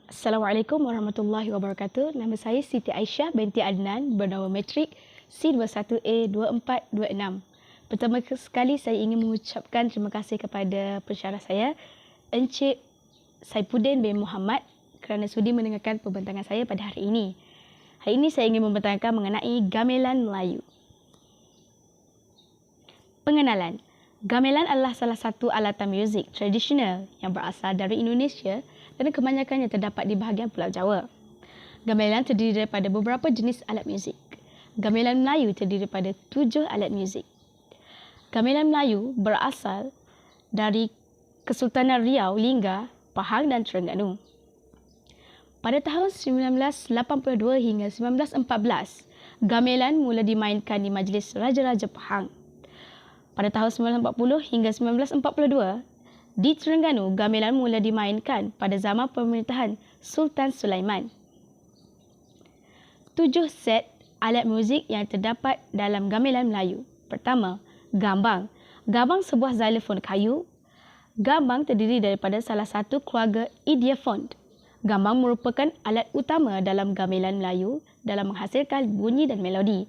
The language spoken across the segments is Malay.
Assalamualaikum warahmatullahi wabarakatuh. Nama saya Siti Aisyah binti Adnan, bernama matrik C21A2426. Pertama sekali saya ingin mengucapkan terima kasih kepada pensyarah saya, Encik Saifuddin bin Muhammad, kerana sudi mendengarkan pembentangan saya pada hari ini. Hari ini saya ingin membentangkan mengenai gamelan Melayu. Pengenalan. Gamelan adalah salah satu alatan muzik tradisional yang berasal dari Indonesia dan kebanyakannya terdapat di bahagian Pulau Jawa. Gamelan terdiri daripada beberapa jenis alat muzik. Gamelan Melayu terdiri daripada 7 alat muzik. Gamelan Melayu berasal dari Kesultanan Riau, Lingga, Pahang dan Terengganu. Pada tahun 1982 hingga 1914, gamelan mula dimainkan di majlis Raja-Raja Pahang. Pada tahun 1940 hingga 1942, di Terengganu, gamelan mula dimainkan pada zaman pemerintahan Sultan Sulaiman. 7 set alat muzik yang terdapat dalam gamelan Melayu. Pertama, gambang. Gambang sebuah xylofon kayu. Gambang terdiri daripada salah satu keluarga idiaphone. Gambang merupakan alat utama dalam gamelan Melayu dalam menghasilkan bunyi dan melodi.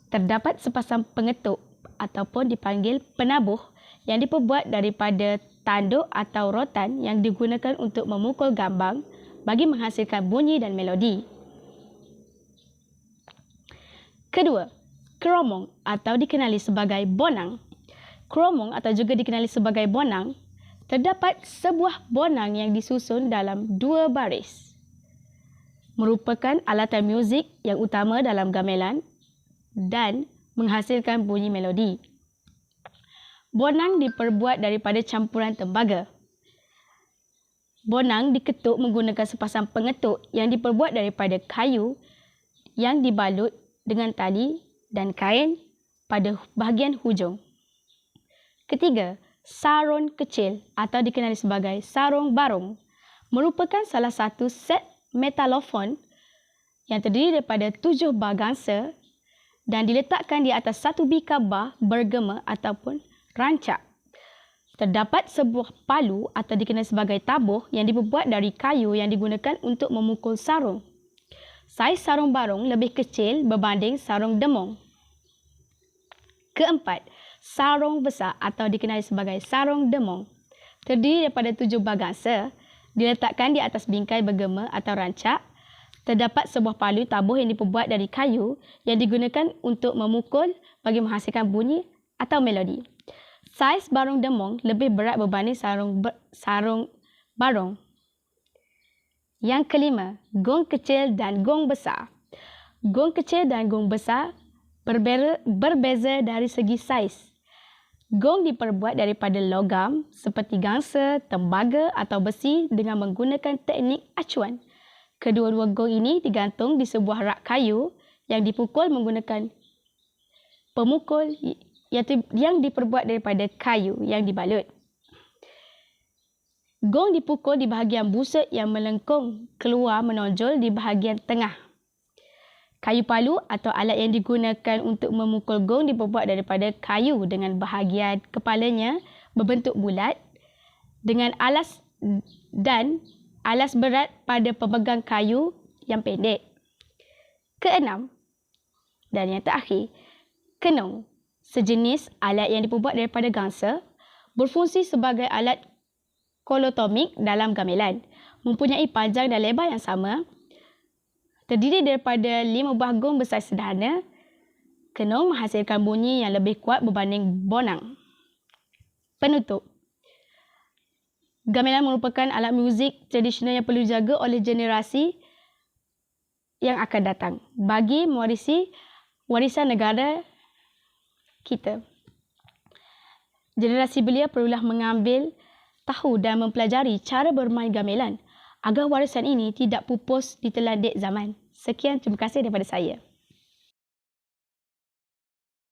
Terdapat sepasang pengetuk ataupun dipanggil penabuh yang diperbuat daripada tanduk atau rotan yang digunakan untuk memukul gambang bagi menghasilkan bunyi dan melodi. Kedua, keromong atau dikenali sebagai bonang. Keromong atau juga dikenali sebagai bonang, terdapat sebuah bonang yang disusun dalam 2 baris. Merupakan alatan muzik yang utama dalam gamelan dan menghasilkan bunyi melodi. Bonang diperbuat daripada campuran tembaga. Bonang diketuk menggunakan sepasang pengetuk yang diperbuat daripada kayu yang dibalut dengan tali dan kain pada bahagian hujung. Ketiga, sarung kecil atau dikenali sebagai sarung barung merupakan salah satu set metalofon yang terdiri daripada 7 bar gangsa dan diletakkan di atas satu bikar bar bergema ataupun rancak. Terdapat sebuah palu atau dikenali sebagai tabuh yang diperbuat dari kayu yang digunakan untuk memukul sarung. Saiz sarung barung lebih kecil berbanding sarung demong. Keempat, sarung besar atau dikenali sebagai sarung demong. Terdiri daripada 7 bar gangsa, diletakkan di atas bingkai bergema atau rancak. Terdapat sebuah palu tabuh yang diperbuat dari kayu yang digunakan untuk memukul bagi menghasilkan bunyi atau melodi. Saiz barung demong lebih berat berbanding sarung barung. Yang kelima, gong kecil dan gong besar. Gong kecil dan gong besar berbeza dari segi saiz. Gong diperbuat daripada logam seperti gangsa, tembaga atau besi dengan menggunakan teknik acuan. Kedua-dua gong ini digantung di sebuah rak kayu yang dipukul menggunakan pemukul yang diperbuat daripada kayu yang dibalut. Gong dipukul di bahagian busuk yang melengkung keluar menonjol di bahagian tengah. Kayu palu atau alat yang digunakan untuk memukul gong diperbuat daripada kayu dengan bahagian kepalanya berbentuk bulat dengan alas berat pada pemegang kayu yang pendek. Keenam dan yang terakhir, kenong. Sejenis alat yang diperbuat daripada gangsa berfungsi sebagai alat kolotomik dalam gamelan. Mempunyai panjang dan lebar yang sama. Terdiri daripada 5 buah gong besar sederhana. Kenong menghasilkan bunyi yang lebih kuat berbanding bonang. Penutup. Gamelan merupakan alat muzik tradisional yang perlu dijaga oleh generasi yang akan datang bagi mewarisi warisan negara kita. Generasi belia perlulah mengambil tahu dan mempelajari cara bermain gamelan agar warisan ini tidak pupus ditelan dek zaman. Sekian, terima kasih daripada saya.